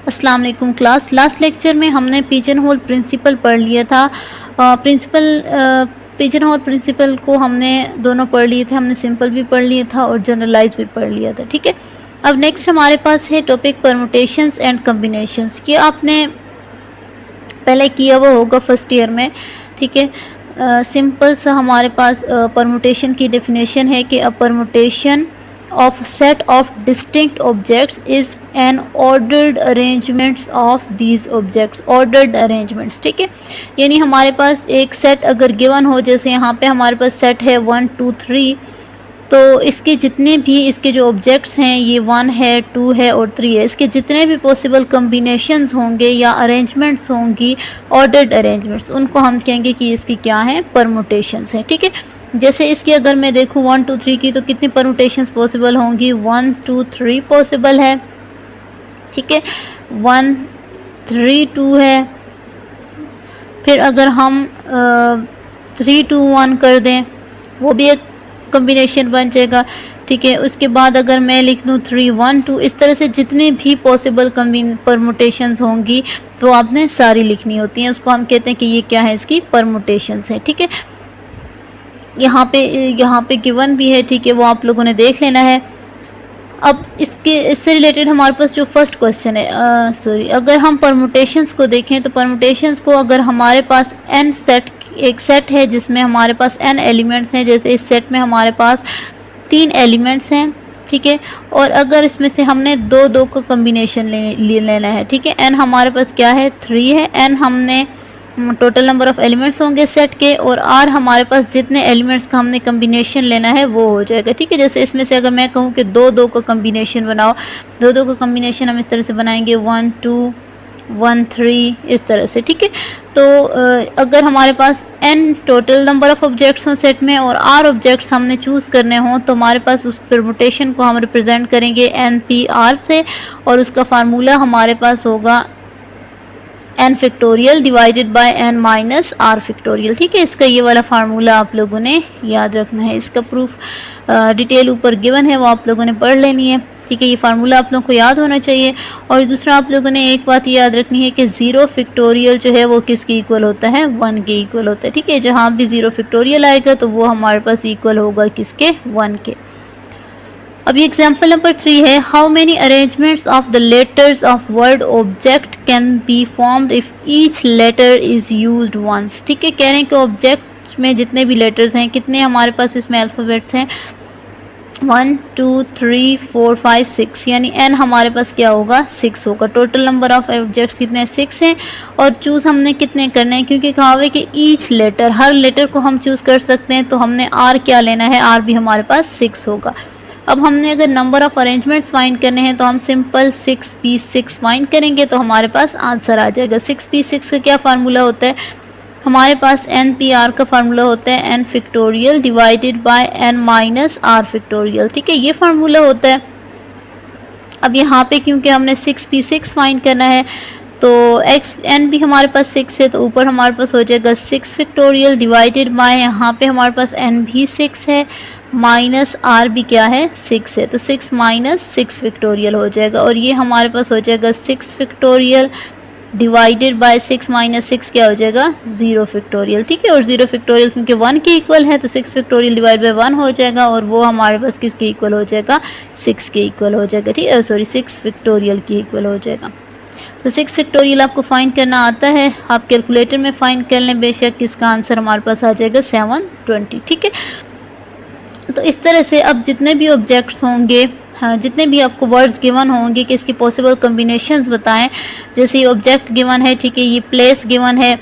अस्सलाम वालेकुम class. Last lecture में हमने पिजन होल प्रिंसिपल पढ़ लिया था। पिजन होल प्रिंसिपल को हमने दोनों पढ़ लिए थे, हमने सिंपल भी पढ़ लिया था और जनरलाइज भी पढ़ लिया था। ठीक है, अब नेक्स्ट हमारे पास है टॉपिक परमुटेशंस एंड कम्बिनेशंस। कि आपने पहले किया हुआ होगा फर्स्ट ईयर में। ठीक है, सिंपल सा हमारे पास परमुटेशन की डेफिनेशन है कि अ permutation of set of distinct objects is an ordered arrangements of these objects, ordered arrangements। ठीक है, यानी हमारे पास एक सेट अगर गिवन हो, जैसे यहाँ पे हमारे पास सेट है 1 2 3, तो इसके जितने भी इसके जो ऑब्जेक्ट्स हैं ये 1 है 2 है और 3 है, इसके जितने भी पॉसिबल कम्बिनेशंस होंगे या अरेंजमेंट्स होंगी ऑर्डर्ड अरेंजमेंट्स, उनको हम कहेंगे कि इसकी क्या है, परमुटेशंस हैं। ठीक है, जैसे इसकी अगर मैं देखूँ 1 2 3 की, तो कितनी परमुटेशंस पॉसिबल होंगी, 1 2 3 पॉसिबल है। ठीक है, 1 3 2 है। फिर अगर हम 3 2 1 कर दें, वो भी एक कॉम्बिनेशन बन जाएगा। ठीक है, उसके बाद अगर मैं लिख दूँ 3 1 2, इस तरह से जितने भी पॉसिबल परमुटेशंस होंगी तो आपने सारी लिखनी होती हैं, उसको हम कहते हैं कि ये क्या है, इसकी परमुटेशंस है। ठीक है, यहाँ पे गिवन भी है। ठीक है, वो आप लोगों ने देख लेना है। अब इससे रिलेटेड हमारे पास जो फर्स्ट क्वेश्चन है, अगर हम परमुटेशंस को देखें तो परमुटेशंस को अगर हमारे पास एक सेट है जिसमें हमारे पास n एलिमेंट्स हैं, जैसे इस सेट में हमारे पास 3 एलिमेंट्स हैं। ठीक है, और अगर इसमें से हमने 2 2 का कम्बिनेशन लेना है। ठीक है, n हमारे पास क्या है, 3 है। n हमने टोटल नंबर ऑफ एलिमेंट्स होंगे सेट के, और r हमारे पास जितने एलिमेंट्स का हमने कम्बिनेशन लेना है वो हो जाएगा। ठीक है, जैसे इसमें से अगर मैं कहूँ कि 2 2 का कम्बिनेशन बनाओ, 2 2 का कम्बिनेशन हम इस तरह से बनाएंगे 1 2 1 3 इस तरह से। ठीक है, तो अगर हमारे पास n total number of objects हों सेट में और r ऑब्जेक्ट्स हमने चूज़ करने हों, तो हमारे पास उस परमुटेशन को हम रिप्रेजेंट करेंगे NPR से, और उसका फार्मूला हमारे पास होगा n factorial divided by n minus r factorial. ठीक है, इसका ये वाला फार्मूला आप लोगों ने याद रखना है। इसका प्रूफ डिटेल ऊपर गिवन है, वो आप लोगों ने पढ़ लेनी है। ठीक है, ये फार्मूला आप लोगों को याद होना चाहिए। और दूसरा आप लोगों ने एक बात याद रखनी है कि 0 फैक्टोरियल जो है वो किसके इक्वल होता है, 1 के इक्वल होता है। ठीक है, जहाँ भी 0 फैक्टोरियल आएगा तो वो हमारे पास इक्वल होगा किसके, 1 के। अब एग्जाम्पल नंबर 3 है, how many arrangements of the letters of word object can be formed if each letter is used once. ठीक है, कह रहे हैं कि ऑब्जेक्ट में जितने भी लेटर्स हैं, कितने हमारे पास इसमें अल्फ़ाबेट्स हैं, 1 2 3 4 5 6, यानी n हमारे पास क्या होगा, 6 होगा। टोटल नंबर ऑफ ऑब्जेक्ट्स कितने, 6 हैं। और चूज़ हमने कितने करने हैं, क्योंकि कहा हुआ है कि ईच लेटर, हर लेटर को हम चूज़ कर सकते हैं, तो हमने r क्या लेना है, r भी हमारे पास 6 होगा। अब हमने अगर नंबर ऑफ अरेंजमेंट्स फाइंड करने हैं तो हम सिंपल 6p6 फाइंड करेंगे, तो हमारे पास आंसर आ जाएगा। 6p6 का क्या फार्मूला होता है, हमारे पास NPR का फार्मूला होता है n factorial divided by n minus r factorial. ठीक है, ये फार्मूला होता है। अब यहाँ पे क्योंकि हमने 6p6 फाइंड करना है, तो n भी हमारे पास 6 है, तो ऊपर हमारे पास हो जाएगा 6 फैक्टोरियल डिवाइडेड बाय, यहाँ पे हमारे पास n भी 6 है, माइनस r भी क्या है, 6 है, तो 6 माइनस 6 फैक्टोरियल हो जाएगा। और ये हमारे पास हो जाएगा 6 फैक्टोरियल डिवाइडेड बाय 6 माइनस 6 क्या हो जाएगा, 0 फैक्टोरियल। ठीक है, और 0 फैक्टोरियल क्योंकि 1 के इक्वल है, तो 6 फैक्टोरियल डिवाइड बाय 1 हो जाएगा, और वो हमारे पास किसके इक्वल हो जाएगा, 6 के इक्वल हो जाएगा। ठीक है, 6 फैक्टोरियल के इक्वल हो जाएगा। तो 6 फैक्टोरियल आपको फाइंड करना आता है, आप कैलकुलेटर में फाइंड कर लें, बेशक इसका आंसर हमारे पास आ जाएगा 720। ठीक है, तो इस तरह से अब जितने भी ऑब्जेक्ट्स होंगे, हाँ, जितने भी आपको वर्ड्स गिवन होंगे कि इसकी पॉसिबल कम्बिनेशंस बताएं, जैसे ये ऑब्जेक्ट गिवन है, ठीक है, ये प्लेस गिवन है,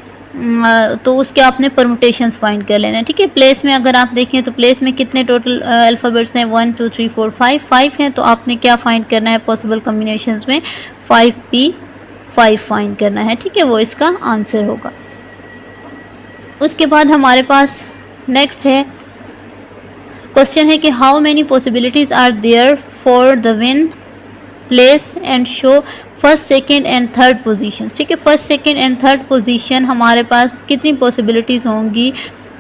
तो उसके आपने परमुटेशंस फाइंड कर लेना है। ठीक है, प्लेस में अगर आप देखें तो प्लेस में कितने टोटल अल्फ़ाबेट्स हैं, 1 2 3 4 5 हैं, तो आपने क्या फाइंड करना है पॉसिबल कम्बिनेशंस में, 5p5 फाइंड करना है। ठीक है, वो इसका आंसर होगा। उसके बाद हमारे पास नेक्स्ट है क्वेश्चन है कि how many possibilities are there for the win, place and show first second and third positions. ठीक है, first second and third position हमारे पास कितनी पॉसिबिलिटीज़ होंगी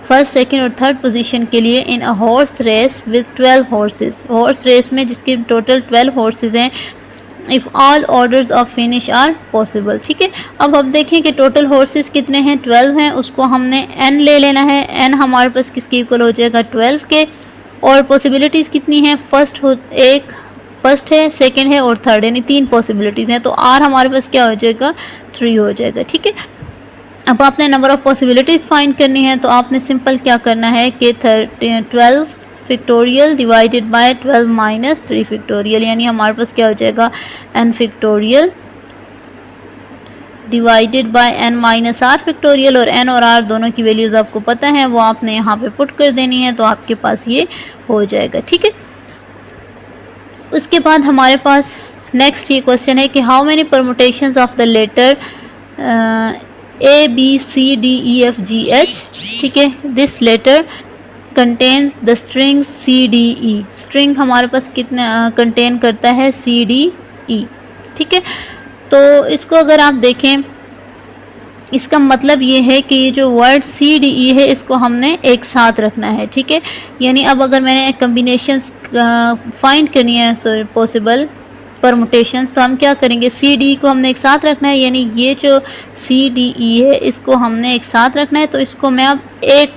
फर्स्ट सेकेंड और थर्ड पोजीशन के लिए in a horse race with 12 horses. Horse race में जिसके टोटल 12 हॉर्सेस हैं, if all orders of finish are possible. ठीक है, अब देखें कि टोटल हॉर्सेस कितने हैं, 12 हैं, उसको हमने n ले लेना है। n हमारे पास किसके इक्वल हो जाएगा, 12 के। और पॉसिबिलिटीज़ कितनी हैं, फर्स्ट है, सेकंड है और थर्ड, यानी 3 पॉसिबिलिटीज़ हैं। तो r हमारे पास क्या हो जाएगा, 3 हो जाएगा। ठीक है, अब आपने नंबर ऑफ़ पॉसिबिलिटीज़ फाइंड करनी है, तो आपने सिंपल क्या करना है कि 12 factorial divided by 12 minus 3 factorial, यानी हमारे पास क्या हो जाएगा, n factorial divided by n minus r factorial. और n और r दोनों की वैल्यूज़ आपको पता है, वो आपने यहाँ पे पुट कर देनी है, तो आपके पास ये हो जाएगा। ठीक है, उसके बाद हमारे पास नेक्स्ट ये क्वेश्चन है कि how many permutations of the letter A B C D E F G H। ठीक है, this letter contains the string C D E। String हमारे पास कितना कंटेन करता है, C D E। ठीक है, तो इसको अगर आप देखें, इसका मतलब ये है कि ये जो वर्ड C D E है, इसको हमने एक साथ रखना है। ठीक है, यानी अब अगर मैंने कम्बिनेशंस फाइंड करनी है, पॉसिबल परमुटेशंस, तो हम क्या करेंगे, सी डी को हमने एक साथ रखना है, यानी ये जो सी डी ई है इसको हमने एक साथ रखना है। तो इसको मैं अब एक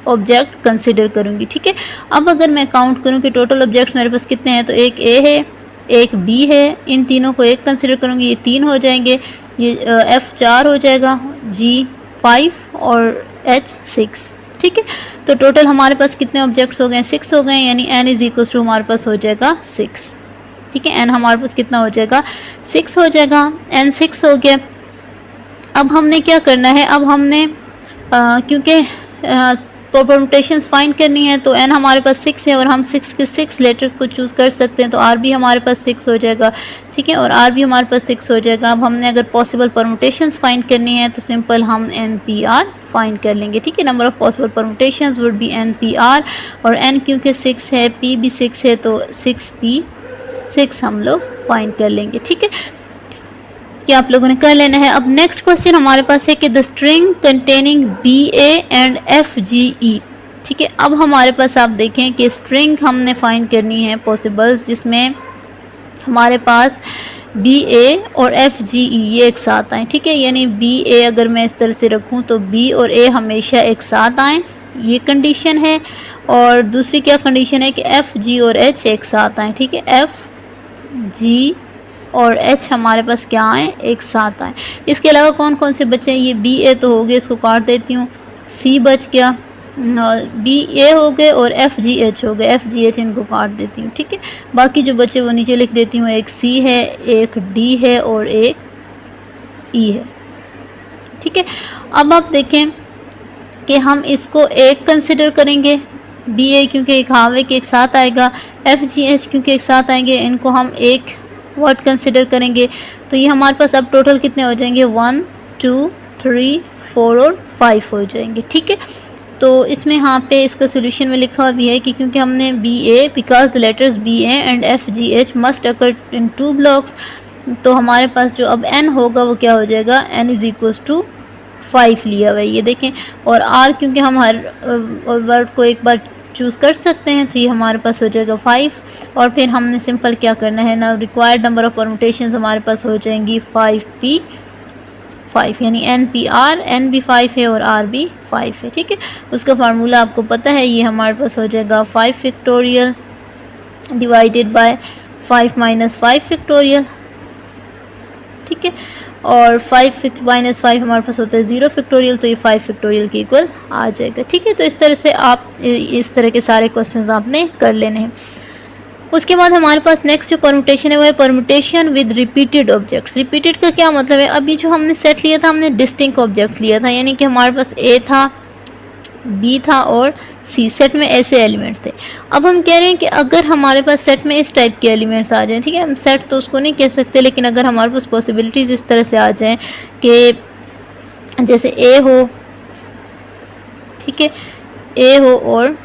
ऑब्जेक्ट कंसिडर करूँगी। ठीक है, अब अगर मैं काउंट करूँ कि टोटल ऑब्जेक्ट्स मेरे पास कितने हैं, तो एक ए है, एक बी है, इन तीनों को एक कंसिडर करूँगी, ये 3 हो जाएंगे, ये एफ 4 हो जाएगा, जी 5 और एच 6। ठीक है, तो टोटल हमारे पास कितने ऑब्जेक्ट्स हो गए, 6 हो गए, यानी n इज इक्वल टू हमारे पास हो जाएगा 6। ठीक है, n हमारे पास कितना हो जाएगा, 6 हो जाएगा, n 6 हो गया। अब हमने क्या करना है, अब हमने क्योंकि परमुटेशंस फाइंड करनी है, तो n हमारे पास 6 है और हम 6 के 6 लेटर्स को चूज़ कर सकते हैं, तो r भी हमारे पास 6 हो जाएगा। ठीक है, और r भी हमारे पास 6 हो जाएगा। अब हमने अगर पॉसिबल परमुटेशंस फाइंड करनी है, तो सिंपल हम NPR फाइंड कर लेंगे। ठीक है, number of possible permutations would be NPR, और n क्योंकि 6 है, p भी 6 है, तो 6p6 हम लोग फाइंड कर लेंगे। ठीक है, क्या आप लोगों ने कर लेना है। अब नेक्स्ट क्वेश्चन हमारे पास है कि the string containing BA and FGE। ठीक है, अब हमारे पास आप देखें कि स्ट्रिंग हमने फाइंड करनी है पॉसिबल्स, जिसमें हमारे पास BA और FGE ये एक साथ आए। ठीक है, यानी BA अगर मैं इस तरह से रखूं तो B और A हमेशा एक साथ आए, ये कंडीशन है। और दूसरी क्या कंडीशन है कि FG और H एक साथ आए। ठीक है, FG और H हमारे पास क्या आए, एक साथ आए। इसके अलावा कौन कौन से बचे हैं, ये BA तो हो गए, इसको काट देती हूँ, C बच गया, BA हो गए और FGH हो गए, FGH इनको काट देती हूँ। ठीक है, बाकी जो बचे वो नीचे लिख देती हूँ, एक C है, एक D है और एक E है। ठीक है, अब आप देखें कि हम इसको एक कंसिडर करेंगे, BA क्योंकि एक हावे के एक साथ आएगा, FGH क्योंकि एक साथ आएंगे, इनको हम एक वर्ड कंसिडर करेंगे। तो ये हमारे पास अब टोटल कितने हो जाएंगे, 1 2 3 4 और 5 हो जाएंगे। ठीक है, तो इसमें यहाँ पे इसका सोल्यूशन में लिखा भी है कि क्योंकि हमने BA because the letters BA and FGH must occur in 2 blocks, तो हमारे पास जो अब n होगा वो क्या हो जाएगा, n इज इक्वल्स टू 5 लिया हुआ है, ये देखें। और r क्योंकि हम हर वर्ड को एक बार चूज़ कर सकते हैं, तो ये हमारे पास हो जाएगा 5। और फिर हमने सिंपल क्या करना है ना, रिक्वायर्ड नंबर ऑफ परमुटेशंस हमारे पास हो जाएंगी 5p5, यानी NPR, n भी 5 है और r भी 5 है। ठीक है, उसका फार्मूला आपको पता है, ये हमारे पास हो जाएगा 5 factorial divided by 5 minus 5 factorial. ठीक है, और 5 माइनस 5 हमारे पास होता है 0 फैक्टोरियल, तो ये 5 फैक्टोरियल के इक्वल आ जाएगा। ठीक है, तो इस तरह से आप इस तरह के सारे क्वेश्चंस आपने कर लेने हैं। उसके बाद हमारे पास नेक्स्ट जो परमुटेशन है वो है permutation with repeated objects. Repeated का क्या मतलब है, अभी जो हमने सेट लिया था, हमने डिस्टिंक्ट ऑब्जेक्ट लिया था, यानी कि हमारे पास A था, B था और C, सेट में ऐसे एलिमेंट्स थे। अब हम कह रहे हैं कि अगर हमारे पास सेट में इस टाइप के एलिमेंट्स आ जाएं, ठीक है, हम सेट तो उसको नहीं कह सकते, लेकिन अगर हमारे पास पॉसिबिलिटीज़ इस तरह से आ जाएं कि जैसे A हो, ठीक है, A हो और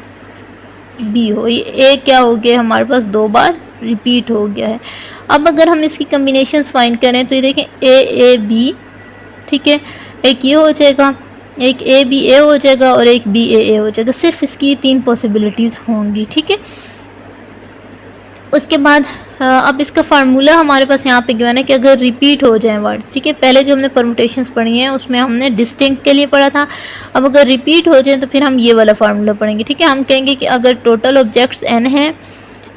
B हो, ये A क्या हो गया हमारे पास 2 बार रिपीट हो गया है। अब अगर हम इसकी कम्बिनेशंस फाइंड करें तो ये देखें A B, ठीक है, एक ये हो जाएगा, एक A B A हो जाएगा और एक B A A हो जाएगा। सिर्फ इसकी 3 पॉसिबिलिटीज़ होंगी। ठीक है, उसके बाद अब इसका फार्मूला हमारे पास यहाँ पे गिवन है कि अगर रिपीट हो जाए वर्ड्स, ठीक है, पहले जो हमने परमुटेशंस पढ़ी हैं उसमें हमने डिस्टिंक्ट के लिए पढ़ा था, अब अगर रिपीट हो जाए तो फिर हम ये वाला फार्मूला पढ़ेंगे, ठीक है। हम कहेंगे कि अगर टोटल ऑब्जेक्ट्स n है,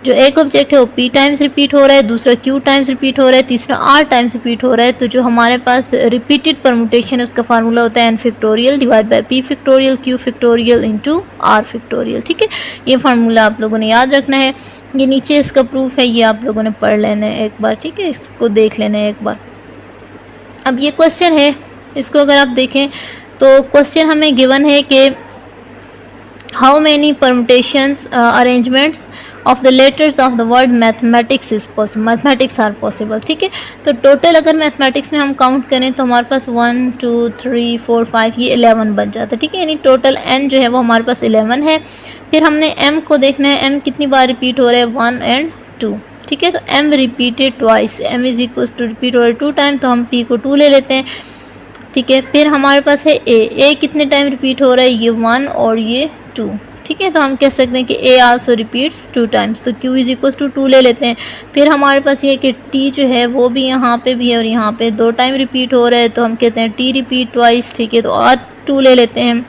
जो एक ऑब्जेक्ट है वो p टाइम्स रिपीट हो रहा है, दूसरा q टाइम्स रिपीट हो रहा है, तीसरा r टाइम्स रिपीट हो रहा है, तो जो हमारे पास रिपीटेड परमुटेशन है उसका फार्मूला होता है n factorial divide by p factorial q factorial into r factorial, ठीक है। ये फार्मूला आप लोगों ने याद रखना है। ये नीचे इसका प्रूफ है, ये आप लोगों ने पढ़ लेना है एक बार, ठीक है, इसको देख लेना है एक बार। अब ये क्वेश्चन है, इसको अगर आप देखें तो क्वेश्चन हमें गिवन है कि how many permutations arrangements of the letters of the word mathematics is possible, mathematics are possible, ठीक है। तो टोटल अगर मैथमेटिक्स में हम काउंट करें तो हमारे पास 1 2 3 4 5 ये 11 बन जाता है, ठीक है, यानी टोटल n जो है वो हमारे पास 11 है। फिर हमने m को देखना है, m कितनी बार रिपीट हो रहा है, 1 and 2, ठीक है। तो m repeated twice, m is equal to repeat हो रहा है 2 टाइम, तो हम p को 2 ले लेते हैं, ठीक है। फिर हमारे पास है a कितने टाइम रिपीट हो रहा है, ये 1 और ये 2, ठीक है। तो हम कह सकते हैं कि a आल्सो रिपीट्स 2 टाइम्स, तो q इज इक्वल टू 2 ले लेते हैं। फिर हमारे पास ये कि t जो है वो भी यहाँ पे भी है और यहाँ पे 2 टाइम रिपीट हो रहा है, तो हम कहते हैं t रिपीट ट्वाइस, ठीक है, तो और 2 ले लेते हैं।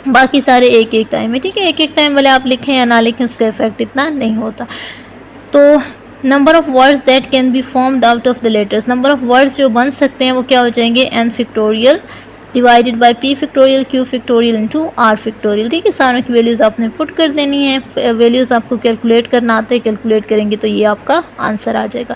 बाकी सारे एक एक टाइम है, ठीक है, एक एक टाइम वाले आप लिखें या ना लिखें उसका इफेक्ट इतना नहीं होता। तो number of words that can be formed out of the letters, number of words जो बन सकते हैं वो क्या हो जाएंगे, n factorial divided by p factorial q factorial into r factorial, ठीक है। सारों की वैल्यूज़ आपने पुट कर देनी है, वैल्यूज़ आपको कैलकुलेट करना आता है, कैलकुलेट करेंगे तो ये आपका आंसर आ जाएगा।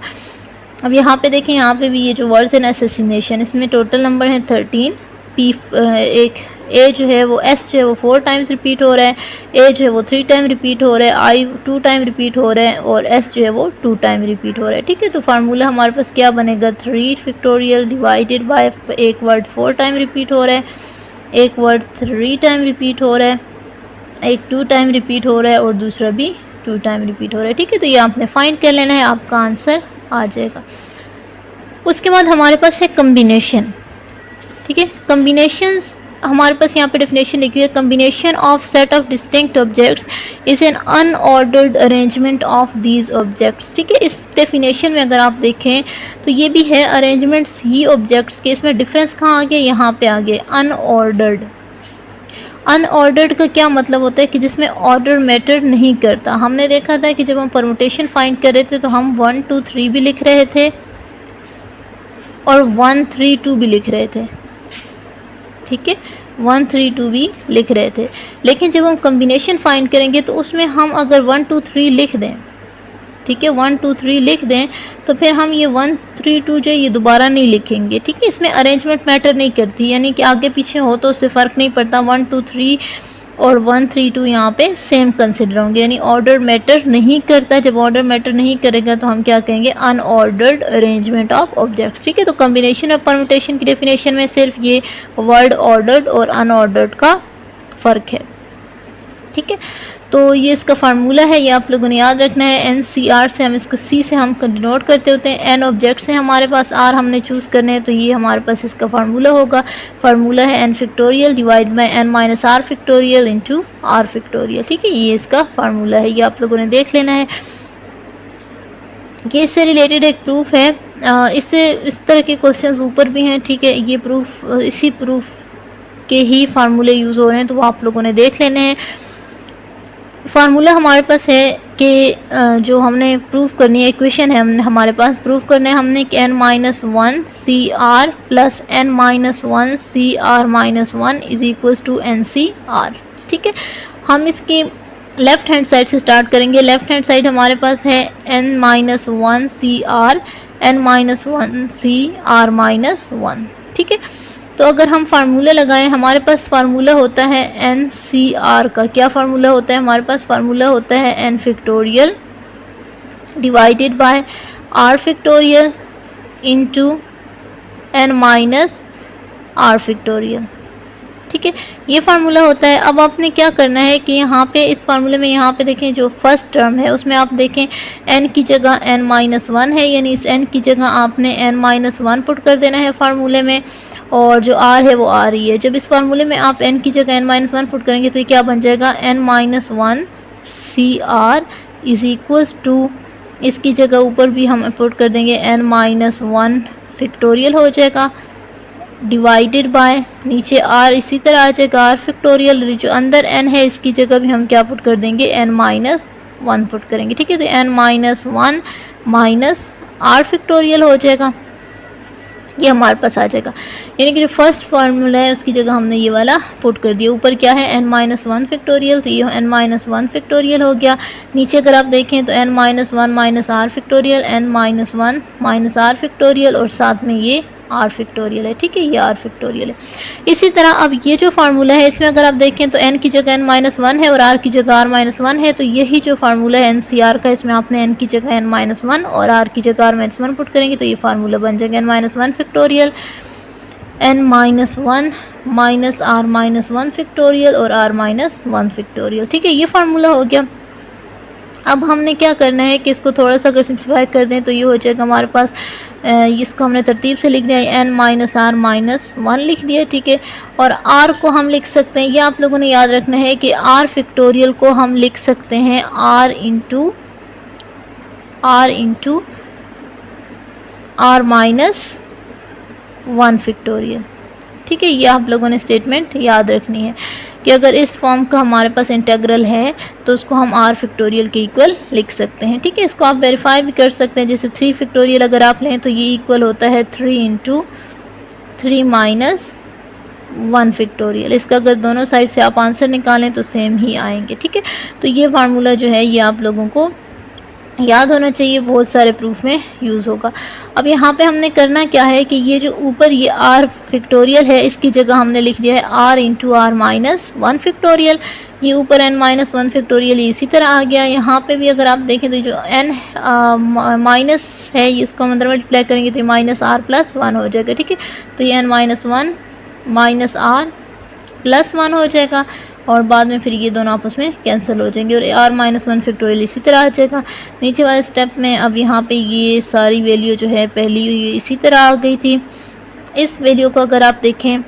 अब यहाँ पे देखें, यहाँ पे भी ये जो वर्ड्स है ना असोसिएशन, इसमें टोटल नंबर है 13, p एक a जो है वो s जो है वो 4 टाइम्स रिपीट हो रहा है, a जो है वो 3 टाइम रिपीट हो रहा है, i 2 टाइम रिपीट हो रहा है और s जो है वो 2 टाइम रिपीट हो रहा है, ठीक है। तो फार्मूला हमारे पास क्या बनेगा, 3 फैक्टोरियल डिवाइडेड बाय एक वर्ड 4 टाइम रिपीट हो रहा है, एक वर्ड 3 टाइम रिपीट हो रहा है, एक 2 टाइम रिपीट हो रहा है और दूसरा भी 2 टाइम रिपीट हो रहा है, ठीक है। तो ये आपने फाइंड कर लेना है, आपका आंसर आ जाएगा। उसके बाद हमारे पास है कम्बिनेशन, ठीक है। कम्बिनेशंस हमारे पास यहाँ पे डेफिनेशन लिखी हुई है, combination of set of distinct objects is an unordered arrangement of these objects, ठीक है। इस डेफिनेशन में अगर आप देखें तो ये भी है अरेंजमेंट्स ही ऑब्जेक्ट्स के, इसमें डिफरेंस कहाँ आ गया, यहाँ पे आ गया अनऑर्डर्ड। अनऑर्डर्ड का क्या मतलब होता है कि जिसमें ऑर्डर मैटर नहीं करता। हमने देखा था कि जब हम परमुटेशन फाइंड कर रहे थे तो हम 1 2 3 भी लिख रहे थे और 1 3 2 भी लिख रहे थे, ठीक है, 1 3 2 भी लिख रहे थे। लेकिन जब हम कम्बिनेशन फाइंड करेंगे तो उसमें हम अगर 1 2 3 लिख दें, ठीक है, 1 2 3 लिख दें तो फिर हम ये 1 3 2 जो ये दोबारा नहीं लिखेंगे, ठीक है। इसमें अरेंजमेंट मैटर नहीं करती, यानी कि आगे पीछे हो तो उससे फ़र्क नहीं पड़ता, 1 2 3 और 1 3 2 यहाँ पे सेम कंसिडर होंगे, यानी ऑर्डर मैटर नहीं करता। जब ऑर्डर मैटर नहीं करेगा तो हम क्या कहेंगे, अनऑर्डर्ड अरेंजमेंट ऑफ ऑब्जेक्ट्स, ठीक है। तो कम्बिनेशन और परमुटेशन की डेफिनेशन में सिर्फ ये वर्ड ऑर्डर्ड और अनऑर्डर्ड का फ़र्क है, ठीक है। तो ये इसका फार्मूला है, ये आप लोगों ने याद रखना है। NCR से हम इसको C से हम डिनोट करते होते हैं, N ऑब्जेक्ट्स हैं हमारे पास, R हमने चूज़ करने हैं, तो ये हमारे पास इसका फार्मूला होगा। फार्मूला है n factorial divide by n minus r factorial into r factorial, ठीक है। ये इसका फार्मूला है, ये आप लोगों ने देख लेना है। ये इससे रिलेटेड एक प्रूफ है, इससे इस तरह के क्वेश्चंस ऊपर भी हैं, ठीक है। ये प्रूफ इसी प्रूफ के ही फार्मूले यूज़ हो रहे हैं, तो वो आप लोगों ने देख लेने हैं। फार्मूला हमारे पास है कि जो हमने प्रूफ करनी है, इक्वेशन है हमारे पास, प्रूफ करना है हमने कि n minus 1 CR plus n minus 1 CR minus 1 is equals to NCR, ठीक है। हम इसकी लेफ़्ट हैंड साइड से स्टार्ट करेंगे। लेफ़्ट हैंड साइड हमारे पास है n minus 1 CR n minus 1 CR minus 1, ठीक है। तो अगर हम फार्मूला लगाएं, हमारे पास फार्मूला होता है NCR का, क्या फार्मूला होता है हमारे पास, फार्मूला होता है n factorial divided by r factorial into n minus r factorial, ठीक है। ये फार्मूला होता है। अब आपने क्या करना है कि यहाँ पे इस फार्मूले में यहाँ पे देखें जो फर्स्ट टर्म है उसमें आप देखें n की जगह n माइनस 1 है, यानी इस n की जगह आपने n माइनस 1 पुट कर देना है फार्मूले में, और जो r है वो आ रही है। जब इस फार्मूले में आप n की जगह n माइनस 1 पुट करेंगे तो ये क्या बन जाएगा, n minus 1 CR is equals to इसकी जगह ऊपर भी हम पुट कर देंगे n-1 फैक्टोरियल हो जाएगा डिवाइडेड बाय नीचे r इसी तरह आ जाएगा r फैक्टोरियल। जो अंदर n है इसकी जगह भी हम क्या पुट कर देंगे n-1 पुट करेंगे। ठीक है, तो n-1 माइनस r फैक्टोरियल हो जाएगा, ये हमारे पास आ जाएगा। यानी कि जो फर्स्ट फार्मूला है उसकी जगह हमने ये वाला पुट कर दिया। ऊपर क्या है n-1 फैक्टोरियल, तो ये n-1 फैक्टोरियल हो गया। नीचे अगर आप देखें तो n-1 minus r factorial, n-1 minus r factorial और साथ में ये r फैक्टोरियल है। ठीक है, ये r फैक्टोरियल है। इसी तरह अब ये जो फार्मूला है इसमें अगर आप देखें तो n की जगह n-1 है और r की जगह r-1 है, तो यही जो फार्मूला है NCR का, इसमें आपने n की जगह n-1 और r की जगह r-1 पुट करेंगे तो ये फार्मूला बन जाएगा n-1 factorial, n-1 minus r-1 factorial और r-1 फैक्टोरियल। ठीक है, ये फार्मूला हो गया। अब हमने क्या करना है कि इसको थोड़ा सा अगर सिंप्लीफाई कर दें तो ये हो जाएगा हमारे पास, इसको हमने तरतीब से लिख दिया n-r-1 लिख दिया। ठीक है, और r को हम लिख सकते हैं, ये आप लोगों ने याद रखना है कि r फैक्टोरियल को हम लिख सकते हैं r इंटू r-1 फैक्टोरियल। ठीक है, ये आप लोगों ने स्टेटमेंट याद रखनी है कि अगर इस फॉर्म का हमारे पास इंटीग्रल है तो उसको हम r फैक्टोरियल के इक्वल लिख सकते हैं। ठीक है, इसको आप वेरीफाई भी कर सकते हैं। जैसे 3 फैक्टोरियल अगर आप लें तो ये इक्वल होता है 3 इंटू 3 माइनस 1 फैक्टोरियल। इसका अगर दोनों साइड से आप आंसर निकालें तो सेम ही आएंगे। ठीक है, तो ये फार्मूला जो है ये आप लोगों को याद होना चाहिए, बहुत सारे प्रूफ में यूज़ होगा। अब यहाँ पे हमने करना क्या है कि ये जो ऊपर ये r फैक्टोरियल है इसकी जगह हमने लिख दिया है r इंटू r-1 फैक्टोरियल। ये ऊपर n-1 फैक्टोरियल इसी तरह आ गया। यहाँ पे भी अगर आप देखें तो जो n माइनस है इसको हम अंदर मल्टीप्लाई करेंगे तो ये -r+1 हो जाएगा। ठीक है, तो ये n-1 माइनस r+1 हो जाएगा और बाद में फिर ये दोनों आपस में कैंसिल हो जाएंगे और r-1 फैक्टोरियल इसी तरह आ जाएगा। नीचे वाले स्टेप में अब यहाँ पे ये सारी वैल्यू जो है पहली ये इसी तरह आ गई थी। इस वैल्यू को अगर आप देखें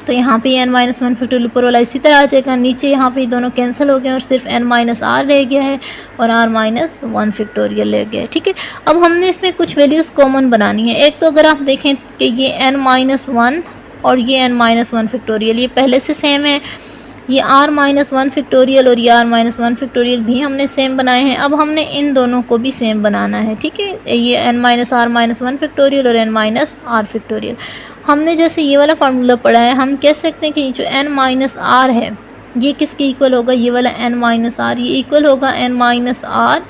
तो यहाँ पे n-1 फैक्टोरियल ऊपर वाला इसी तरह आ जाएगा, नीचे यहाँ पे दोनों कैंसिल हो गए और सिर्फ n-r रह गया है और r-1 फैक्टोरियल रह गया है। ठीक है, अब हमने इसमें कुछ वैल्यूज़ कॉमन बनानी है। एक तो अगर आप देखें कि ये n-1 और ये n-1 फैक्टोरियल ये पहले से सेम है, ये r-1 फैक्टोरियल और ये r-1 फैक्टोरियल भी हमने सेम बनाए हैं। अब हमने इन दोनों को भी सेम बनाना है। ठीक है, ये n-r-1 फैक्टोरियल और n-r फैक्टोरियल। हमने जैसे ये वाला फार्मूला पढ़ा है, हम कह सकते हैं कि जो n-r है ये किसके इक्वल होगा, ये वाला n-r ये इक्वल होगा n-r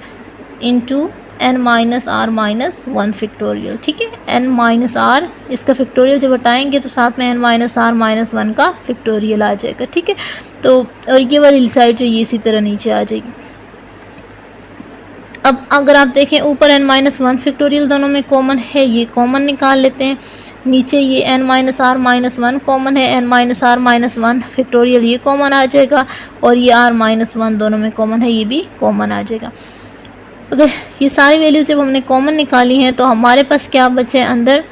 इंटू n-r-1 फैक्टोरियल। ठीक है, n-r इसका फैक्टोरियल जब हटाएंगे तो साथ में n-r-1 का फैक्टोरियल आ जाएगा। ठीक है, तो और ये वाली साइड जो ये इसी तरह नीचे आ जाएगी। अब अगर आप देखें ऊपर n-1 फैक्टोरियल दोनों में कॉमन है, ये कॉमन निकाल लेते हैं। नीचे ये n-r-1 कॉमन है, n-r-1 फैक्टोरियल ये कॉमन आ जाएगा और ये r-1 दोनों में कॉमन है, ये भी कॉमन आ जाएगा। अगर ये सारी वैल्यूज जब हमने कॉमन निकाली हैं तो हमारे पास क्या बचे अंदर,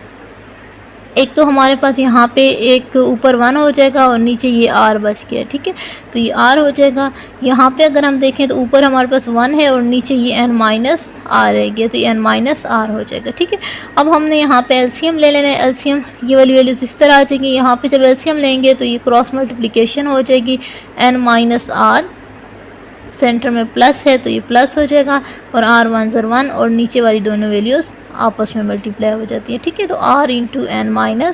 एक तो हमारे पास यहाँ पे एक ऊपर 1 हो जाएगा और नीचे ये r बच गया। ठीक है, तो ये r हो जाएगा। यहाँ पे अगर हम देखें तो ऊपर हमारे पास 1 है और नीचे ये n-r रह गया, तो ये n-r हो जाएगा। ठीक है, अब हमने यहाँ पे एलसीएम ले लेना है। एलसीएम ये वाली वैल्यूज इस तरह आ जाएगी। यहाँ पे जब एलसीएम लेंगे तो ये क्रॉस मल्टीप्लिकेशन हो जाएगी, n-r सेंटर में प्लस है तो ये प्लस हो जाएगा और r1 1 और नीचे वाली दोनों वैल्यूज़ आपस में मल्टीप्लाई हो जाती है। ठीक है, तो r into n-r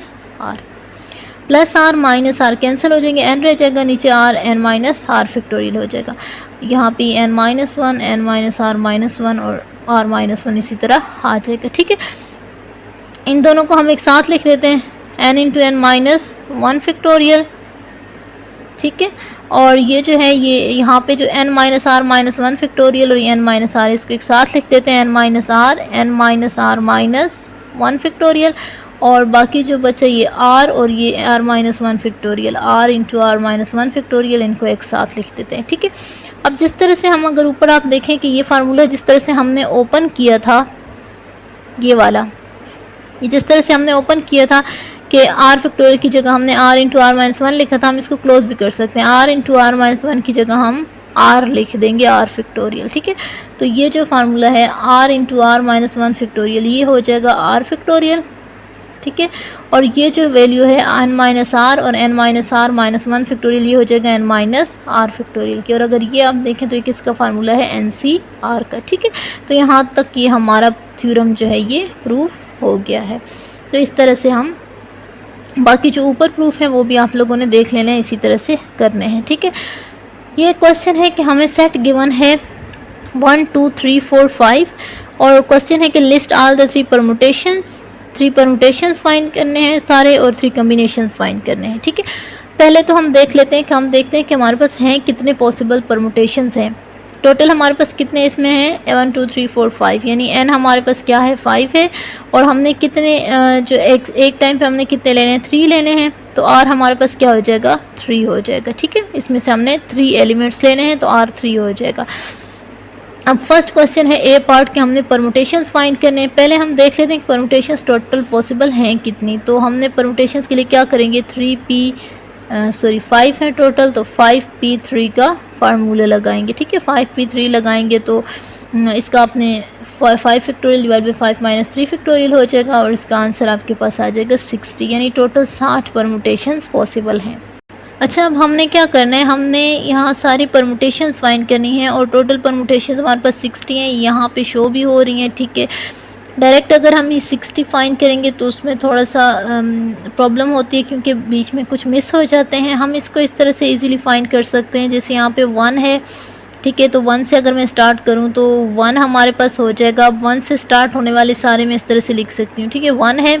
plus r minus r cancel हो जाएंगे, n रह जाएगा, नीचे r n-r फैक्टोरियल हो जाएगा। यहाँ पे n-1 n-r-1 और r-1 इसी तरह आ जाएगा। ठीक है, इन दोनों को हम एक साथ लिख देते हैं, n इंटू n-1 फैक्टोरियल। ठीक है, और ये जो है ये यहाँ पे जो n-r-1 फैक्टोरियल और n-r इसको एक साथ लिख देते हैं, n-r-1 फैक्टोरियल और बाकी जो बचा ये r और ये r-1 factorial, r into r-1 factorial, इनको एक साथ लिख देते हैं। ठीक है, अब जिस तरह से हम अगर ऊपर आप देखें कि ये फार्मूला जिस तरह से हमने ओपन किया था, ये वाला ये जिस तरह से हमने ओपन किया था कि r फैक्टोरियल की जगह हमने r इंटू r-1 लिखा था, हम इसको क्लोज भी कर सकते हैं। r इंटू r-1 की जगह हम आर लिख देंगे, आर फैक्टोरियल। ठीक है, तो ये जो फार्मूला है R into R minus 1 factorial, ये हो जाएगा आर फैक्टोरियल। ठीक है, और ये जो वैल्यू है n माइनस आर और n minus R minus 1 factorial, ये हो जाएगा n माइनस आर फैक्टोरियल की। और अगर ये आप देखें तो ये किसका फार्मूला है, NCR का। ठीक है, तो यहाँ तक ये हमारा थ्योरम जो है ये प्रूफ हो गया है। तो इस तरह से हम बाकी जो ऊपर प्रूफ है वो भी आप लोगों ने देख लेना है, इसी तरह से करने हैं। ठीक है, ये क्वेश्चन है कि हमें सेट गिवन है 1 2 3 4 5 और क्वेश्चन है कि list all the 3 permutations find करने हैं सारे और 3 कम्बिनेशंस फाइंड करने हैं। ठीक है, पहले तो हम देख लेते हैं कि हम देखते हैं कि हमारे पास हैं कितने पॉसिबल परमुटेशंस हैं। टोटल हमारे पास कितने इसमें हैं, 1 2 3 4 5, यानी n हमारे पास क्या है, 5 है। और हमने कितने जो एक टाइम पे हमने कितने लेने हैं, 3 लेने हैं, तो r हमारे पास क्या हो जाएगा, 3 हो जाएगा। ठीक है, इसमें से हमने 3 एलिमेंट्स लेने हैं तो r 3 हो जाएगा। अब फर्स्ट क्वेश्चन है ए पार्ट के, हमने परमुटेशंस फाइंड करने हैं। पहले हम देख लेते हैं कि परमुटेशंस टोटल पॉसिबल हैं कितनी। तो हमने परमुटेशंस के लिए क्या करेंगे, 5 है टोटल, तो 5p3 का फार्मूला लगाएंगे। ठीक है, 5p3 लगाएंगे तो इसका आपने 5 factorial divide by 5 minus 3 factorial हो जाएगा और इसका आंसर आपके पास आ जाएगा 60, यानी टोटल 60 परमुटेशंस पॉसिबल हैं। अच्छा, अब हमने क्या करना है, हमने यहाँ सारी परमुटेशंस फाइंड करनी है और टोटल परमुटेशंस हमारे पास 60 हैं, यहाँ पे शो भी हो रही हैं। ठीक है, डायरेक्ट अगर हम ये 60 फाइंड करेंगे तो उसमें थोड़ा सा प्रॉब्लम होती है क्योंकि बीच में कुछ मिस हो जाते हैं। हम इसको इस तरह से इजीली फाइंड कर सकते हैं, जैसे यहाँ पे 1 है। ठीक है, तो 1 से अगर मैं स्टार्ट करूँ तो 1 हमारे पास हो जाएगा। अब 1 से स्टार्ट होने वाले सारे मैं इस तरह से लिख सकती हूँ। ठीक है, 1 है,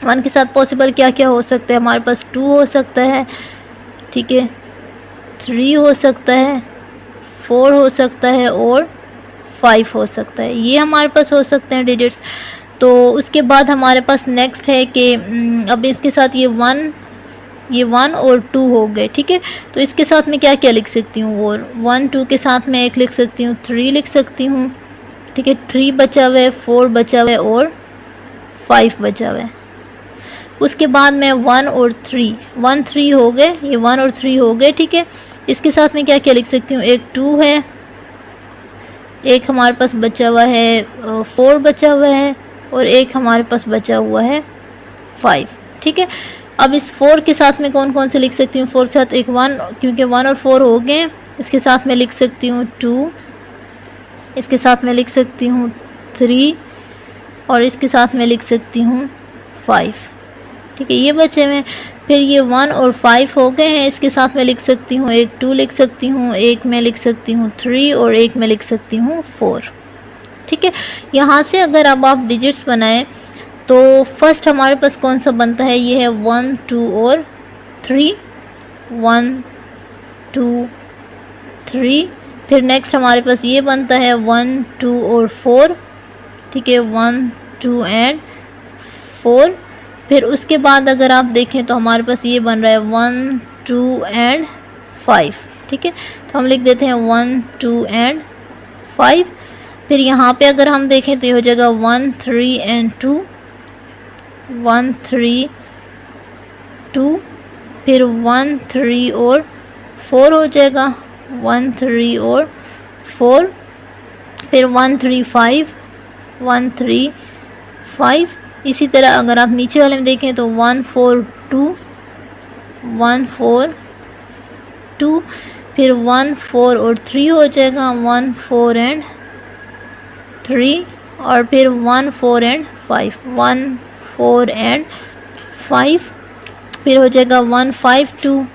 1 के साथ पॉसिबल क्या क्या हो सकता है, हमारे पास 2 हो सकता है। ठीक है, 3 हो सकता है, 4 हो सकता है और 5 हो सकता है, ये हमारे पास हो सकते हैं डिजिट्स। तो उसके बाद हमारे पास नेक्स्ट है कि अब इसके साथ ये 1 और 2 हो गए। ठीक है, तो इसके साथ मैं क्या क्या लिख सकती हूँ, और 1 2 के साथ मैं एक लिख सकती हूँ, 3 लिख सकती हूँ। ठीक है, 3 बचा हुआ है, 4 बचा हुआ है और 5 बचा हुआ है। उसके बाद मैं 1 और 3 हो गए, ये 1 और 3 हो गए। ठीक है, इसके साथ मैं क्या क्या लिख सकती हूँ, एक 2 है, एक हमारे पास बचा हुआ है 4 बचा हुआ है और एक हमारे पास बचा हुआ है 5। ठीक है, अब इस 4 के साथ में कौन कौन से लिख सकती हूँ, 4 के साथ एक 1, क्योंकि 1 और 4 हो गए। इसके साथ मैं लिख सकती हूँ 2, इसके साथ मैं लिख सकती हूँ 3 और इसके साथ मैं लिख सकती हूँ 5। ठीक है, ये बचे हुए। फिर ये 1 और 5 हो गए हैं, इसके साथ मैं लिख सकती हूँ एक 2 लिख सकती हूँ, एक मैं लिख सकती हूँ 3 और एक मैं लिख सकती हूँ 4। ठीक है, यहाँ से अगर अब आप डिजिट्स बनाएं तो फर्स्ट हमारे पास कौन सा बनता है, ये है 1 2 और 3, 1 2 3। फिर नेक्स्ट हमारे पास ये बनता है 1 2 और 4। ठीक है, 1 2 एंड 4। फिर उसके बाद अगर आप देखें तो हमारे पास ये बन रहा है 1 2 एंड 5। ठीक है, तो हम लिख देते हैं 1 2 एंड 5। फिर यहाँ पे अगर हम देखें तो ये हो जाएगा 1 3 एंड 2, 1 3 2। फिर 1 3 और 4 हो जाएगा, 1 3 और 4। फिर 1 3 5, 1 3 5। इसी तरह अगर आप नीचे वाले में देखें तो 1 4 2, 1 4 2। फिर 1 4 और 3 हो जाएगा, 1 4 एंड 3। और फिर 1 4 एंड 5, 1 4 एंड 5। फिर हो जाएगा 1 5 2,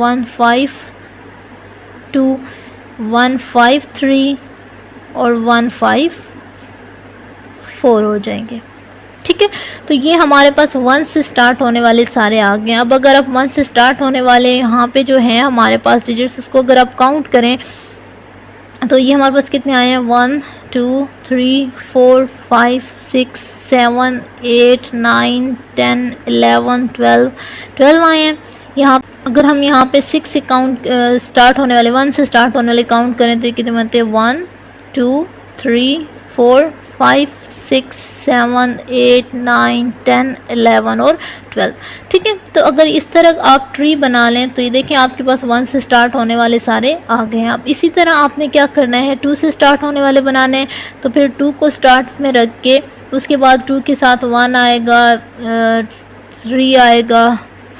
1 5 2, 1 5 3 और 1 5 4 हो जाएंगे। ठीक है, तो ये हमारे पास 1 से स्टार्ट होने वाले सारे आ गए। अब अगर आप 1 से स्टार्ट होने वाले यहाँ पे जो हैं हमारे पास डिजिट्स, उसको अगर आप काउंट करें तो ये हमारे पास कितने आए हैं, 1 2 3 4 5 6 7 8 9 10 11 12 आए हैं। यहाँ अगर हम यहाँ पे 6 से काउंट स्टार्ट होने वाले 1 से स्टार्ट होने वाले काउंट करें तो ये कितने बनते हैं, 1 2 3 4 5 6, 7, 8, 9, 10, 11 और 12। ठीक है, तो अगर इस तरह आप ट्री बना लें तो ये देखें आपके पास 1 से स्टार्ट होने वाले सारे आ गए हैं। अब इसी तरह आपने क्या करना है, 2 से स्टार्ट होने वाले बनाने हैं, तो फिर 2 को स्टार्ट्स में रख के उसके बाद 2 के साथ 1 आएगा, 3 आएगा,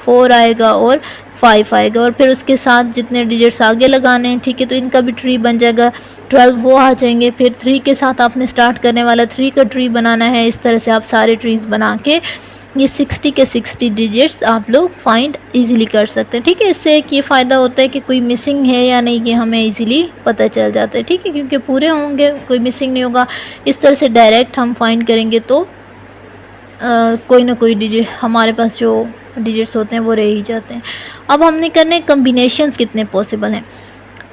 4 आएगा और 5 आएगा, और फिर उसके साथ जितने डिजिट्स आगे लगाने हैं, ठीक है, तो इनका भी ट्री बन जाएगा। 12 वो आ जाएंगे, फिर 3 के साथ आपने स्टार्ट करने वाला 3 का ट्री बनाना है। इस तरह से आप सारे ट्रीज बना के ये 60 के 60 डिजिट्स आप लोग फाइंड इजीली कर सकते हैं। ठीक है, इससे एक ये फ़ायदा होता है कि कोई मिसिंग है या नहीं ये हमें इजीली पता चल जाता है। ठीक है, क्योंकि पूरे होंगे, कोई मिसिंग नहीं होगा। इस तरह से डायरेक्ट हम फाइंड करेंगे तो कोई ना कोई डिजिट हमारे पास जो डिजिट्स होते हैं वो रह ही जाते हैं। अब हमने करने कम्बिनेशंस कितने पॉसिबल हैं।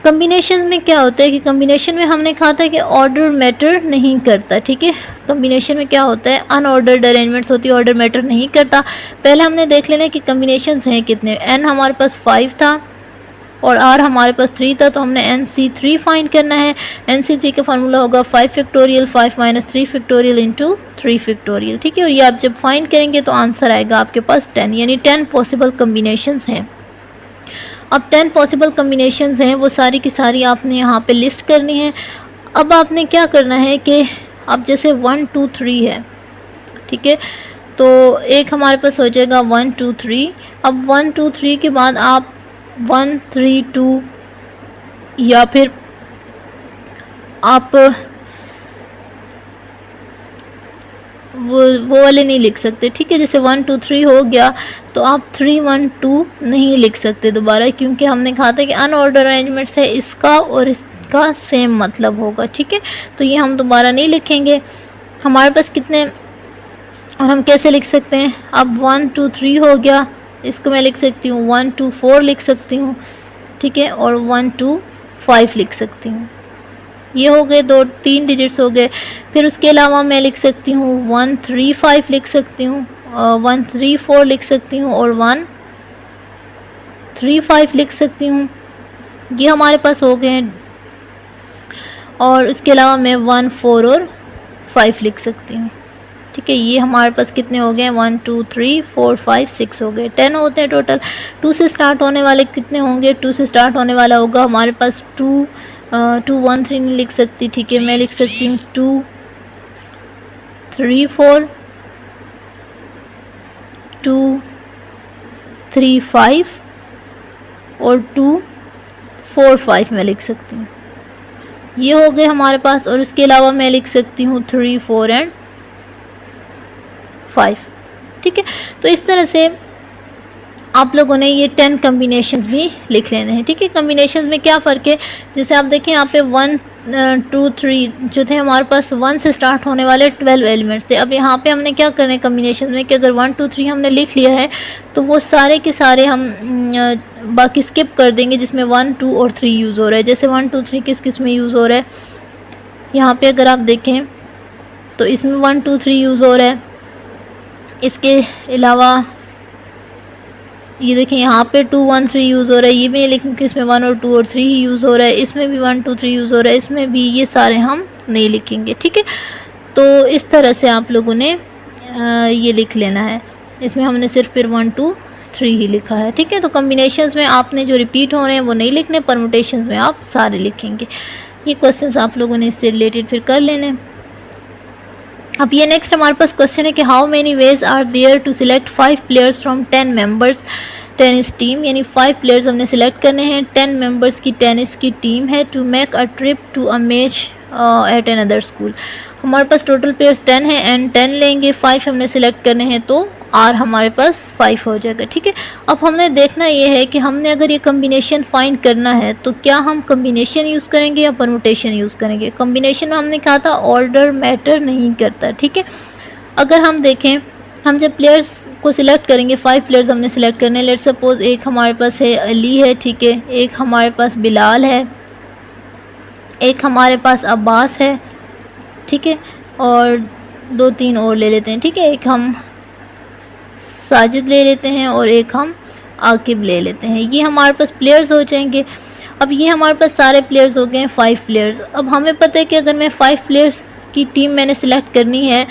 कम्बिनेशंस में क्या होता है कि कम्बिनेशन में हमने कहा था कि ऑर्डर मैटर नहीं करता। ठीक है, कम्बिनेशन में क्या होता है, अनऑर्डर्ड अरेंजमेंट्स होती है, ऑर्डर मैटर नहीं करता। पहले हमने देख लेना कि कम्बिनेशंस हैं कितने। एन हमारे पास 5 था और आर हमारे पास 3 था, तो हमने NC3 फाइंड करना है। NC3 का फार्मूला होगा 5 factorial 5 minus 3 factorial into 3 factorial. ठीक है, और ये आप जब फाइंड करेंगे तो आंसर आएगा आपके पास 10, यानी 10 पॉसिबल कम्बिनेशंस हैं। अब 10 पॉसिबल कम्बिनेशंस हैं, वो सारी की सारी आपने यहाँ पे लिस्ट करनी है। अब आपने क्या करना है कि अब जैसे 1 2 3 है, ठीक है, तो एक हमारे पास हो जाएगा 1 2 3। अब 1 2 3 के बाद आप 1 3 2 या फिर आप वो वाले नहीं लिख सकते। ठीक है, जैसे 1 2 3 हो गया तो आप 3 1 2 नहीं लिख सकते दोबारा, क्योंकि हमने कहा था कि अनऑर्डर अरेंजमेंट्स है, इसका और इसका सेम मतलब होगा। ठीक है, तो ये हम दोबारा नहीं लिखेंगे। हमारे पास कितने, और हम कैसे लिख सकते हैं, अब 1 2 3 हो गया, इसको मैं लिख सकती हूँ 1 2 4 लिख सकती हूँ। ठीक है, और 1 2 5 लिख सकती हूँ। ये हो गए 2-3 डिजिट्स हो गए। फिर उसके अलावा मैं लिख सकती हूँ 1 3 5 लिख सकती हूँ, 1 3 4 लिख सकती हूँ और 1 3 5 लिख सकती हूँ। ये हमारे पास हो गए हैं। और उसके अलावा मैं 1 4 और 5 लिख सकती हूँ। ठीक है, ये हमारे पास कितने हो गए, 1 2 3 4 5 6 हो गए, 10 होते हैं टोटल। 2 से स्टार्ट होने वाले कितने होंगे, 2 से स्टार्ट होने वाला होगा हमारे पास 2 2 1 3 नहीं लिख सकती। ठीक है, मैं लिख सकती हूँ 2 3 4 2 3 5 और 2 4 5 मैं लिख सकती हूँ। ये हो गए हमारे पास। और उसके अलावा मैं लिख सकती हूँ 3 4 एंड 5। ठीक है, तो इस तरह से आप लोगों ने ये 10 कम्बिनेशंस भी लिख लेने हैं। ठीक है, कम्बिनेशंस में क्या फ़र्क है, जैसे आप देखें यहाँ पे 1 2 3 जो थे हमारे पास 1 से स्टार्ट होने वाले 12 एलिमेंट्स थे। अब यहाँ पे हमने क्या करना है कम्बिनेशन में कि अगर 1 2 3 हमने लिख लिया है तो वो सारे के सारे हम बाकी स्किप कर देंगे जिसमें 1 2 और 3 यूज़ हो रहा है। जैसे 1 2 3 किस किस में यूज़ हो रहा है, यहाँ पे अगर आप देखें तो इसमें 1 2 3 यूज़ हो रहा है। इसके अलावा ये देखें यहाँ पे 2 1 3 यूज़ हो रहा है। ये भी लिखें कि इसमें 1 और 2 और 3 ही यूज़ हो रहा है। इसमें भी 1 2 3 यूज़ हो रहा है, इसमें भी। ये सारे हम नहीं लिखेंगे। ठीक है, तो इस तरह से आप लोगों ने ये लिख लेना है। इसमें हमने सिर्फ फिर 1 2 3 ही लिखा है। ठीक है, तो कम्बिनेशंस में आपने जो रिपीट हो रहे हैं वो नहीं लिखने, परमुटेशंस में आप सारे लिखेंगे। ये क्वेश्चंस आप लोगों ने इससे रिलेटेड फिर कर लेने। अब ये नेक्स्ट हमारे पास क्वेश्चन है कि how many ways are there to select 5 players from 10 members tennis team, यानी 5 प्लेयर्स हमने सिलेक्ट करने हैं, 10 मेंबर्स की टेनिस की टीम है, to make a trip to a match at another school. हमारे पास टोटल प्लेयर्स 10 हैं एंड 10 लेंगे, 5 हमने सिलेक्ट करने हैं तो आर हमारे पास 5 हो जाएगा। ठीक है, अब हमने देखना ये है कि हमने अगर ये कम्बिनेशन फाइंड करना है तो क्या हम कम्बिनेशन यूज़ करेंगे या परमुटेशन यूज़ करेंगे। कम्बिनेशन में हमने कहा था ऑर्डर मैटर नहीं करता। ठीक है, अगर हम देखें, हम जब प्लेयर्स को सिलेक्ट करेंगे, 5 प्लेयर्स हमने सिलेक्ट करने हैं। लेट्स सपोज एक हमारे पास है अली है, ठीक है, एक हमारे पास बिलाल है, एक हमारे पास अब्बास है, ठीक है, और 2-3 और ले लेते हैं। ठीक है, एक हम साजिद ले लेते हैं और एक हम आकिब ले लेते हैं। ये हमारे पास प्लेयर्स हो जाएंगे। अब ये हमारे पास सारे प्लेयर्स हो गए हैं 5 प्लेयर्स। अब हमें पता है कि अगर मैं 5 प्लेयर्स की टीम मैंने सिलेक्ट करनी है,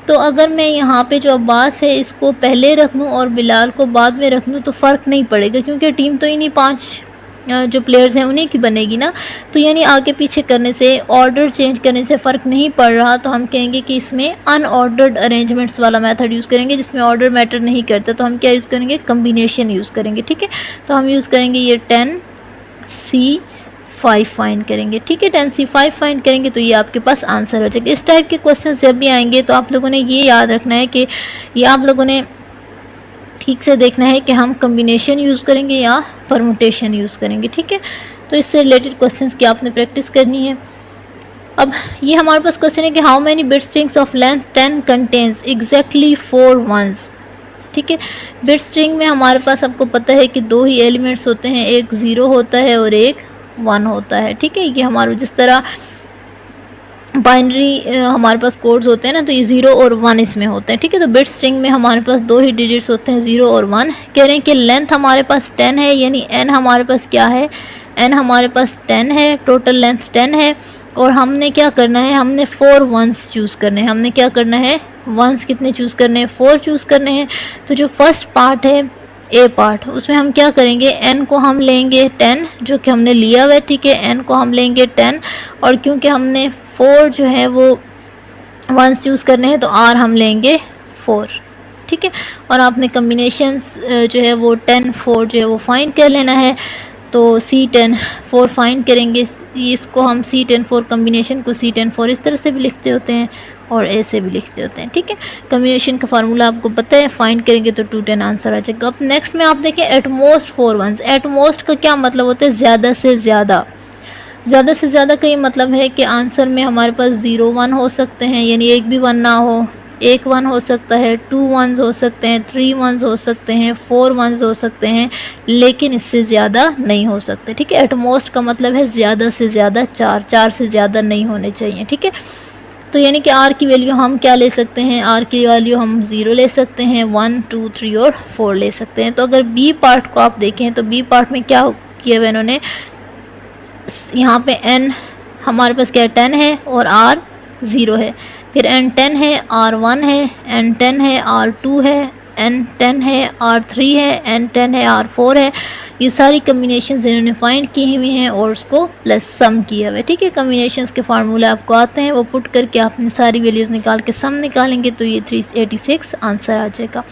तो अगर मैं यहाँ पे जो अब्बास है इसको पहले रख लूँ और बिलाल को बाद में रख लूँ तो फ़र्क नहीं पड़ेगा, क्योंकि टीम तो इन्हीं 5 जो प्लेयर्स हैं उन्हीं की बनेगी ना। तो यानी आगे पीछे करने से, ऑर्डर चेंज करने से फ़र्क नहीं पड़ रहा, तो हम कहेंगे कि इसमें अनऑर्डर्ड अरेंजमेंट्स वाला मेथड यूज़ करेंगे, जिसमें ऑर्डर मैटर नहीं करता। तो हम क्या यूज़ करेंगे, कम्बिनेशन यूज़ करेंगे, ठीक है। तो हम यूज़ करेंगे ये 10C5 फाइंड करेंगे, ठीक है। 10C5 फाइंड करेंगे तो ये आपके पास आंसर हो जाएगा। इस टाइप के क्वेश्चन जब भी आएंगे तो आप लोगों ने ये याद रखना है कि ये आप लोगों ने ठीक से देखना है कि हम कम्बिनेशन यूज़ करेंगे या परमुटेशन यूज़ करेंगे, ठीक है। तो इससे रिलेटेड क्वेश्चंस की आपने प्रैक्टिस करनी है। अब ये हमारे पास क्वेश्चन है कि how many bit strings of length 10 contains exactly 4 ones, ठीक है। बिट स्ट्रिंग में हमारे पास आपको पता है कि 2 ही एलिमेंट्स होते हैं, एक 0 होता है और एक 1 होता है, ठीक है। ये हमारे जिस तरह बाइनरी हमारे पास कोड्स होते हैं ना, तो ये 0 और 1 इसमें होते हैं, ठीक है। तो बिट स्ट्रिंग में हमारे पास 2 ही डिजिट्स होते हैं, 0 और 1। कह रहे हैं कि लेंथ हमारे पास 10 है, यानी n हमारे पास क्या है, n हमारे पास 10 है, टोटल लेंथ 10 है। और हमने क्या करना है, हमने 4 वंस चूज़ करने हैं। हमने क्या करना है, वंस कितने चूज़ करने हैं, 4 चूज़ करने हैं। तो जो फर्स्ट पार्ट है ए पार्ट, उसमें हम क्या करेंगे, n को हम लेंगे 10 जो कि हमने लिया हुआ है, ठीक है। n को हम लेंगे 10 और क्योंकि हमने 4 जो है वो वंस चूज़ करने हैं तो r हम लेंगे 4, ठीक है। और आपने कम्बिनेशंस जो है वो 10 4 जो है वो फाइंड कर लेना है। तो C10 4 फाइंड करेंगे, इसको हम C10 4 कम्बिनेशन को C10 4 इस तरह से भी लिखते होते हैं और ऐसे भी लिखते होते हैं, ठीक है। कम्बिनेशन का फार्मूला आपको पता है, फाइंड करेंगे तो 210 आंसर आ जाएगा। अब नेक्स्ट में आप देखें एटमोस्ट 4 वंस। एटमोस्ट का क्या मतलब होता है, ज़्यादा से ज़्यादा। ज़्यादा से ज़्यादा का ये मतलब है कि आंसर में हमारे पास 0 1 हो सकते हैं, यानी एक भी 1 ना हो, एक 1 हो सकता है, 2 1s हो सकते हैं, 3 1s हो सकते हैं, 4 1s हो सकते हैं, लेकिन इससे ज़्यादा नहीं हो सकते, ठीक है। एटमोस्ट का मतलब है ज़्यादा से ज़्यादा 4 से ज़्यादा नहीं होने चाहिए, ठीक है। तो यानी कि r की वैल्यू हम क्या ले सकते हैं, r की वैल्यू हम 0 ले सकते हैं, 1 2 3 और 4 ले सकते हैं। तो अगर b पार्ट को आप देखें तो b पार्ट में क्या किया हुआ इन्होंने, यहाँ पे n हमारे पास क्या 10 है और r 0 है, फिर n 10 है, r 1 है, n 10 है, r 2 है, n 10 है, r 3 है, n 10 है, r 4 है। ये सारी कम्बिनेशंस इन्होंने फाइंड की हुई हैं और उसको प्लस सम किया हुआ है, ठीक है। कम्बिनेशंस के फार्मूला आपको आते हैं, वो पुट करके आपने सारी वैल्यूज़ निकाल के सम निकालेंगे तो ये 386 आंसर आ जाएगा।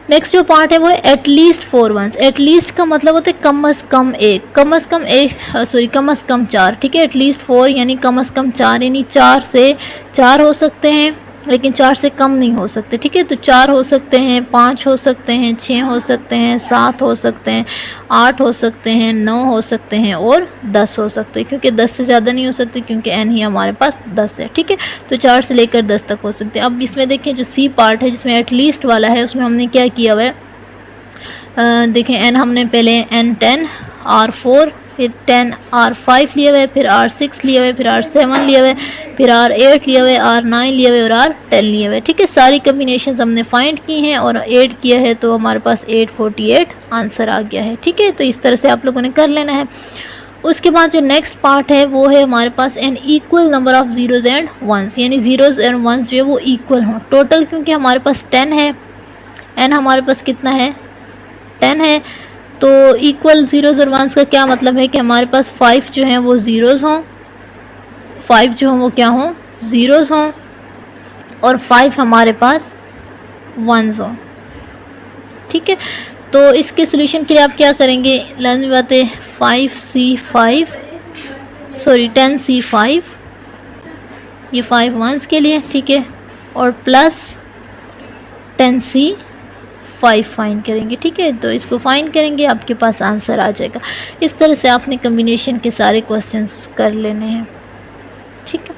नेक्स्ट जो पार्ट है वो है एटलीस्ट 4 वंस। एटलीस्ट का मतलब होता है कम अज़ कम एक, कम अज़ कम एक, सॉरी कम अज़ कम 4, ठीक है। एटलीस्ट 4 यानी कम अज़ कम 4, यानी 4 से 4 हो सकते हैं लेकिन 4 से कम नहीं हो सकते, ठीक है। तो 4 हो सकते हैं, 5 हो सकते हैं, 6 हो सकते हैं, 7 हो सकते हैं, 8 हो सकते हैं, 9 हो सकते हैं और 10 हो सकते हैं, क्योंकि 10 से ज़्यादा नहीं हो सकते क्योंकि n ही हमारे पास 10 है, ठीक है। तो 4 से लेकर 10 तक हो सकते हैं। अब इसमें देखें जो C पार्ट है जिसमें एटलीस्ट वाला है, उसमें हमने क्या किया हुआ है, देखें n हमने पहले n 10 r 4 फिर 10 r 5 लिया हुआ है, फिर r 6 लिया हुआ है, फिर r 7 लिया हुआ है, फिर r 8 लिया हुआ है, r 9 लिया हुआ है और r 10 लिया हुआ है, ठीक है। सारी कम्बिनेशंस हमने फाइंड की हैं और ऐड किया है तो हमारे पास 848 आंसर आ गया है, ठीक है। तो इस तरह से आप लोगों ने कर लेना है। उसके बाद जो नेक्स्ट पार्ट है वो है हमारे पास an equal number of zeros and ones, यानी ज़ीरोज़ एंड वंस जो है वो इक्वल हों। टोटल क्योंकि हमारे पास 10 है, एन हमारे पास कितना है 10 है, तो इक्वल ज़ीरोज़ और वंस का क्या मतलब है कि हमारे पास 5 जो हैं वो ज़ीरोज़ हों, 5 जो हों वो क्या हों ज़ीरोज़ हों और 5 हमारे पास वंस हों, ठीक है। तो इसके सोल्यूशन के लिए आप क्या करेंगे, लाजमी बात है 10C5 ये 5 वंस के लिए, ठीक है, और प्लस 10C5 फाइंड करेंगे, ठीक है। तो इसको फाइंड करेंगे आपके पास आंसर आ जाएगा। इस तरह से आपने कम्बिनेशन के सारे क्वेश्चंस कर लेने हैं, ठीक है।